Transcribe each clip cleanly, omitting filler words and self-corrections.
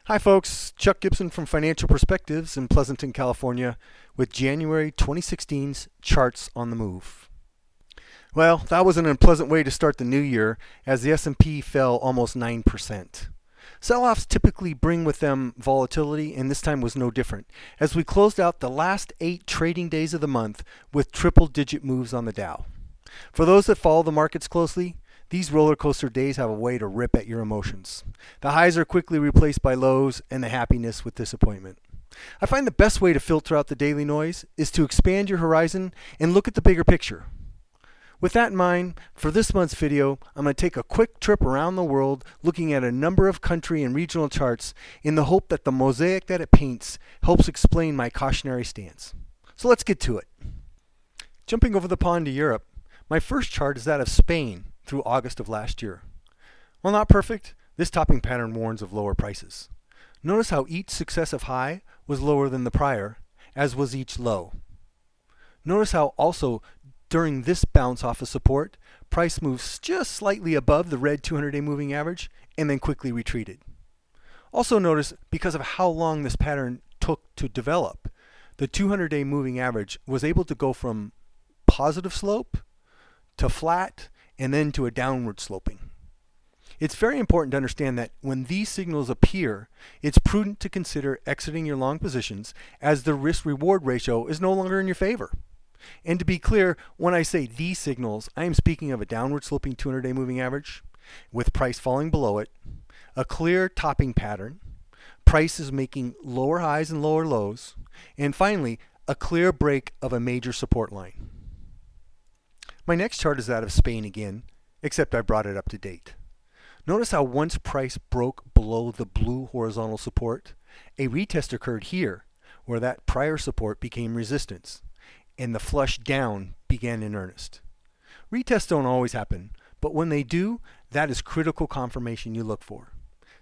Hi folks, Chuck Gibson from Financial Perspectives in Pleasanton, California with January 2016's charts on the move. Well, that was an unpleasant way to start the new year as the S&P fell almost 9%. Sell-offs typically bring with them volatility, and this time was no different as we closed out the last 8 trading days of the month with triple-digit moves on the Dow. For those that follow the markets closely, these roller coaster days have a way to rip at your emotions. The highs are quickly replaced by lows and the happiness with disappointment. I find the best way to filter out the daily noise is to expand your horizon and look at the bigger picture. With that in mind, for this month's video, I'm going to take a quick trip around the world looking at a number of country and regional charts in the hope that the mosaic that it paints helps explain my cautionary stance. So let's get to it. Jumping over the pond to Europe, my first chart is that of Spain through August of last year. While not perfect, this topping pattern warns of lower prices. Notice how each successive high was lower than the prior, as was each low. Notice how also during this bounce off of support, price moves just slightly above the red 200-day moving average and then quickly retreated. Also notice, because of how long this pattern took to develop, the 200-day moving average was able to go from positive slope to flat and then to a downward sloping. It's very important to understand that when these signals appear, it's prudent to consider exiting your long positions as the risk-reward ratio is no longer in your favor. And to be clear, when I say these signals, I am speaking of a downward sloping 200-day moving average with price falling below it, a clear topping pattern, price is making lower highs and lower lows, and finally, a clear break of a major support line. My next chart is that of Spain again, except I brought it up to date. Notice how once price broke below the blue horizontal support, a retest occurred here, where that prior support became resistance, and the flush down began in earnest. Retests don't always happen, but when they do, that is critical confirmation you look for.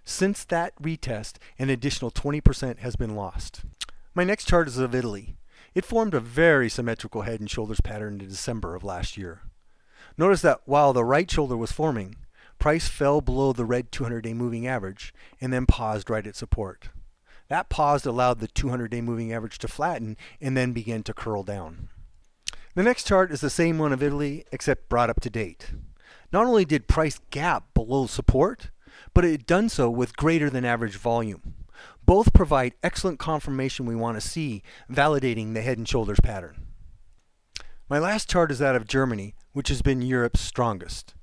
Since that retest, an additional 20% has been lost. My next chart is of Italy. It formed a very symmetrical head and shoulders pattern in December of last year. Notice that while the right shoulder was forming, price fell below the red 200-day moving average and then paused right at support. That pause allowed the 200-day moving average to flatten and then begin to curl down. The next chart is the same one of Italy, except brought up to date. Not only did price gap below support, but it had done so with greater than average volume. Both provide excellent confirmation we want to see, validating the head and shoulders pattern. My last chart is that of Germany, which has been Europe's strongest.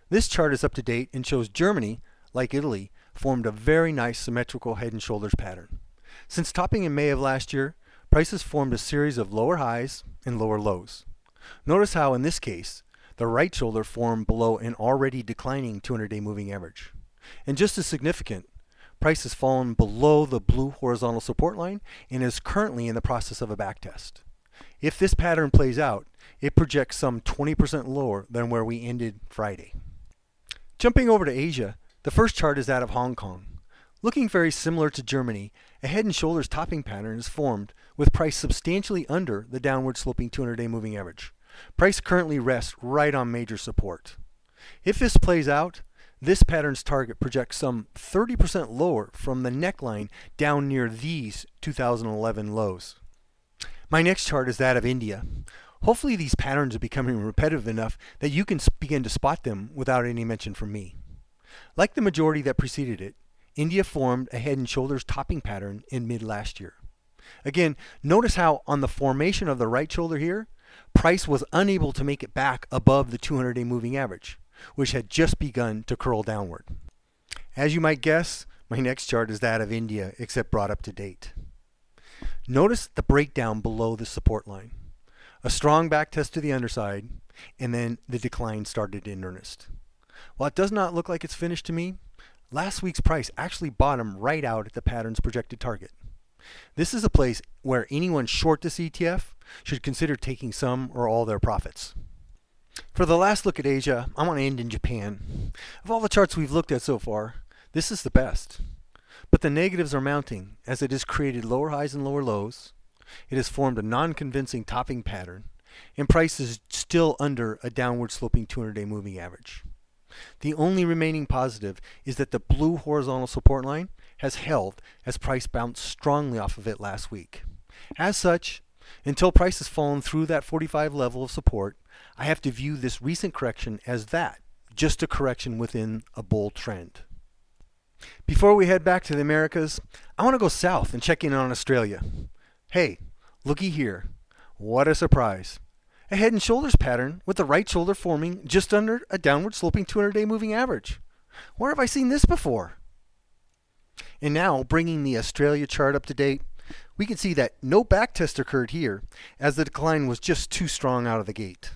This chart is up to date and shows Germany, like Italy, formed a very nice symmetrical head and shoulders pattern. Since topping in May of last year, prices formed a series of lower highs and lower lows. Notice how in this case, the right shoulder formed below an already declining 200-day moving average. And just as significant, price has fallen below the blue horizontal support line and is currently in the process of a backtest. If this pattern plays out, it projects some 20% lower than where we ended Friday. Jumping over to Asia, the first chart is that of Hong Kong. Looking very similar to Germany, a head and shoulders topping pattern is formed with price substantially under the downward sloping 200-day moving average. Price currently rests right on major support. If this plays out, this pattern's target projects some 30% lower from the neckline down near these 2011 lows. My next chart is that of India. Hopefully these patterns are becoming repetitive enough that you can begin to spot them without any mention from me. Like the majority that preceded it, India formed a head and shoulders topping pattern in mid last year. Again, notice how on the formation of the right shoulder here, price was unable to make it back above the 200-day moving average, which had just begun to curl downward. As you might guess, my next chart is that of India, except brought up to date. Notice the breakdown below the support line. A strong backtest to the underside, and then the decline started in earnest. While it does not look like it's finished to me, last week's price actually bottomed right out at the pattern's projected target. This is a place where anyone short this ETF should consider taking some or all their profits. For the last look at Asia, I want to end in Japan. Of all the charts we've looked at so far, this is the best. But the negatives are mounting as it has created lower highs and lower lows. It has formed a non-convincing topping pattern, and price is still under a downward sloping 200-day moving average. The only remaining positive is that the blue horizontal support line has held as price bounced strongly off of it last week. As such, until price has fallen through that 45 level of support, I have to view this recent correction as that, just a correction within a bull trend. Before we head back to the Americas, I want to go south and check in on Australia. Hey, looky here. What a surprise. A head and shoulders pattern with the right shoulder forming just under a downward sloping 200-day moving average. Where have I seen this before? And now, bringing the Australia chart up to date, we can see that no backtest occurred here, as the decline was just too strong out of the gate.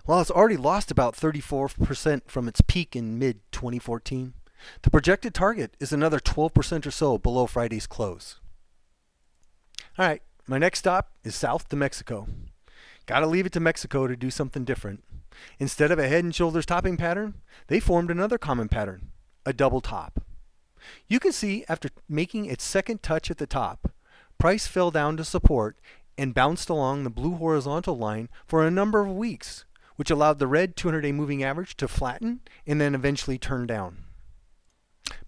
While it's already lost about 34% from its peak in mid-2014, the projected target is another 12% or so below Friday's close. Alright, my next stop is south to Mexico. Gotta leave it to Mexico to do something different. Instead of a head and shoulders topping pattern, they formed another common pattern, a double top. You can see after making its second touch at the top, price fell down to support and bounced along the blue horizontal line for a number of weeks, which allowed the red 200-day moving average to flatten and then eventually turn down.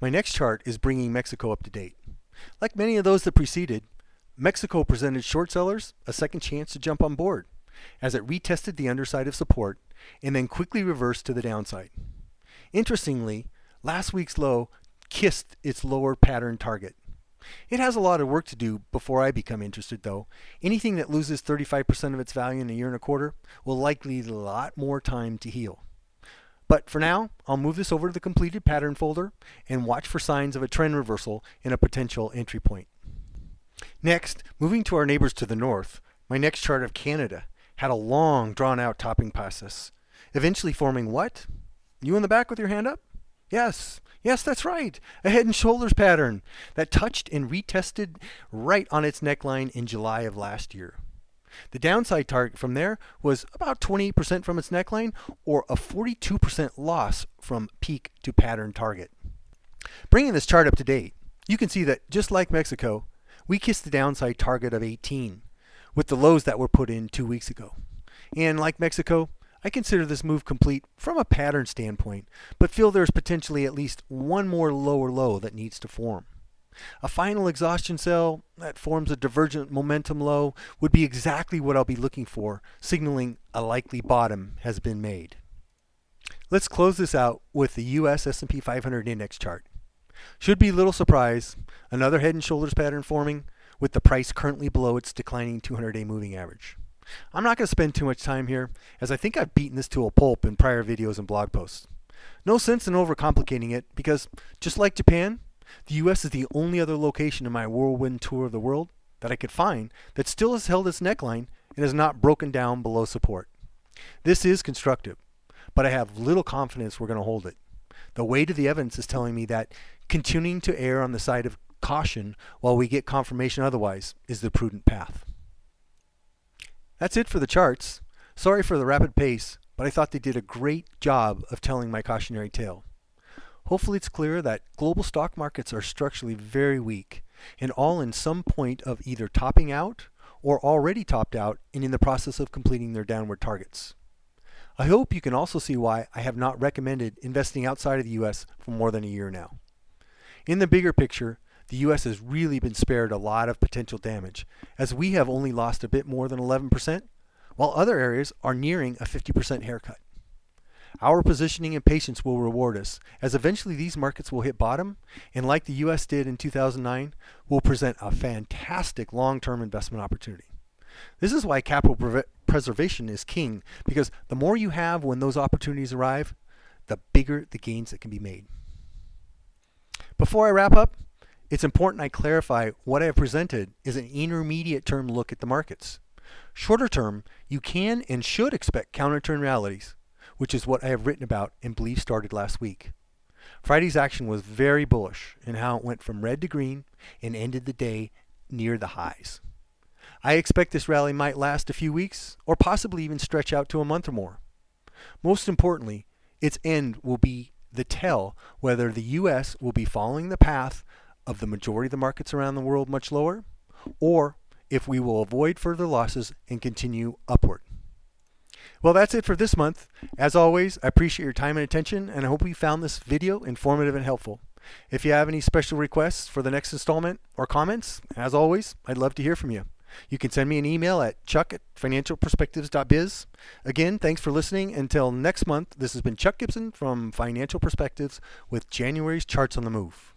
My next chart is bringing Mexico up to date. Like many of those that preceded, Mexico presented short sellers a second chance to jump on board, as it retested the underside of support and then quickly reversed to the downside. Interestingly, last week's low kissed its lower pattern target. It has a lot of work to do before I become interested, though. Anything that loses 35% of its value in a year and a quarter will likely need a lot more time to heal. But for now, I'll move this over to the completed pattern folder and watch for signs of a trend reversal and a potential entry point. Next, moving to our neighbors to the north, my next chart of Canada had a long, drawn-out topping process, eventually forming what? You in the back with your hand up? Yes, that's right, a head and shoulders pattern that touched and retested right on its neckline in July of last year. The downside target from there was about 28% from its neckline, or a 42% loss from peak to pattern target. Bringing this chart up to date, you can see that just like Mexico, we kissed the downside target of 18, with the lows that were put in 2 weeks ago. And like Mexico, I consider this move complete from a pattern standpoint, but feel there's potentially at least one more lower low that needs to form. A final exhaustion cell that forms a divergent momentum low would be exactly what I'll be looking for, signaling a likely bottom has been made. Let's close this out with the US S&P 500 index chart. Should be little surprise, another head and shoulders pattern forming, with the price currently below its declining 200-day moving average. I'm not going to spend too much time here, as I think I've beaten this to a pulp in prior videos and blog posts. No sense in overcomplicating it, because just like Japan, the US is the only other location in my whirlwind tour of the world that I could find that still has held its neckline and has not broken down below support. This is constructive, but I have little confidence we're going to hold it. The weight of the evidence is telling me that continuing to err on the side of caution while we get confirmation otherwise is the prudent path. That's it for the charts. Sorry for the rapid pace, but I thought they did a great job of telling my cautionary tale. Hopefully it's clear that global stock markets are structurally very weak, and all in some point of either topping out or already topped out and in the process of completing their downward targets. I hope you can also see why I have not recommended investing outside of the US for more than a year now. In the bigger picture, the US has really been spared a lot of potential damage, as we have only lost a bit more than 11%, while other areas are nearing a 50% haircut. Our positioning and patience will reward us, as eventually these markets will hit bottom, and like the US did in 2009, will present a fantastic long-term investment opportunity. This is why capital preservation is king, because the more you have when those opportunities arrive, the bigger the gains that can be made. Before I wrap up, it's important I clarify what I have presented is an intermediate term look at the markets. Shorter term, you can and should expect counter-turn realities, which is what I have written about and believe started last week. Friday's action was very bullish in how it went from red to green and ended the day near the highs. I expect this rally might last a few weeks or possibly even stretch out to a month or more. Most importantly, its end will be the tell whether the US will be following the path of the majority of the markets around the world much lower, or if we will avoid further losses and continue upward. Well, that's it for this month. As always, I appreciate your time and attention, and I hope you found this video informative and helpful. If you have any special requests for the next installment or comments, as always, I'd love to hear from you. You can send me an email at chuck@financialperspectives.biz. Again, thanks for listening. Until next month, this has been Chuck Gibson from Financial Perspectives with January's Charts on the Move.